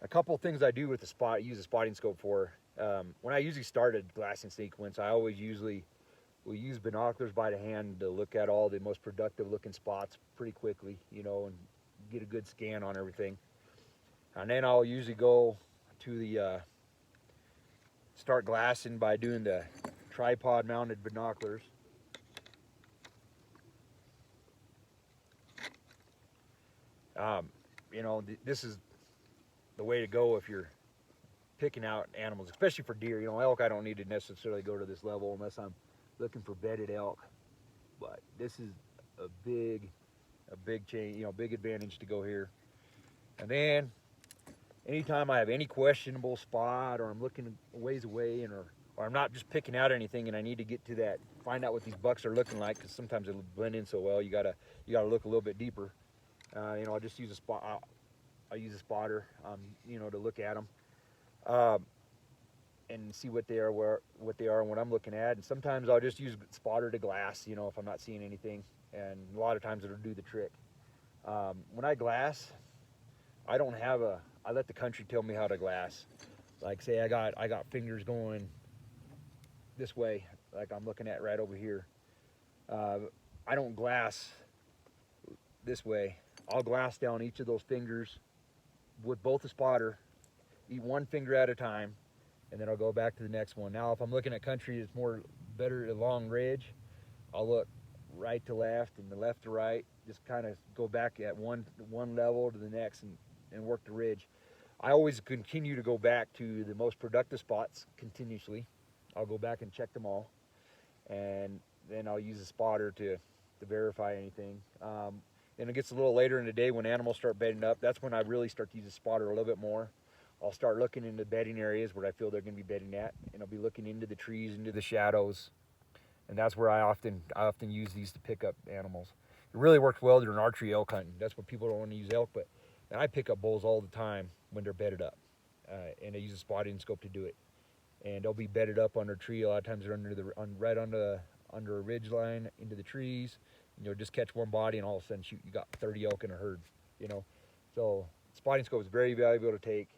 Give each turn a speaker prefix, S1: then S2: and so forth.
S1: A couple of things I do with the use a spotting scope for. When I usually started glassing sequence, I always usually will use binoculars by the hand to look at all the most productive looking spots pretty quickly, you know, and get a good scan on everything. And then I'll usually go to the start glassing by doing the tripod mounted binoculars. Um, you know, this is the way to go if you're picking out animals, especially for deer. You know, elk I don't need to necessarily go to this level unless I'm looking for bedded elk. But this is a big change, you know, big advantage to go here. And then anytime I have any questionable spot, or I'm looking ways away, or I'm not just picking out anything, and I need to get to that, find out what these bucks are looking like, because sometimes it'll blend in so well. You gotta look a little bit deeper. You know, I'll just use a spot. I'll use a spotter, you know, to look at them. And see what they are, what they are, and what I'm looking at. And sometimes I'll just use spotter to glass, you know, if I'm not seeing anything. And a lot of times it'll do the trick. When I glass, I don't have a. I let the country tell me how to glass. Like say I got fingers going this way, like I'm looking at right over here. I don't glass this way. I'll glass down each of those fingers with both the spotter, eat one finger at a time, and then I'll go back to the next one. Now, if I'm looking at country that's more better a long ridge, I'll look right to left and the left to right, just kind of go back at one level to the next and work the ridge. I always continue to go back to the most productive spots continuously. I'll go back and check them all, and then I'll use a spotter to verify anything. Then it gets a little later in the day when animals start bedding up. That's when I really start to use a spotter a little bit more. I'll start looking into bedding areas where I feel they're going to be bedding at, and I'll be looking into the trees, into the shadows, and that's where I often use these to pick up animals. It really works well during archery elk hunting. That's what people don't want to use elk, but I pick up bulls all the time when they're bedded up, and I use a spotting scope to do it. And they'll be bedded up under a tree. A lot of times they're right under a ridge line into the trees. And you'll just catch one body, and all of a sudden, shoot, you got 30 elk in a herd. You know, so spotting scope is very valuable to take.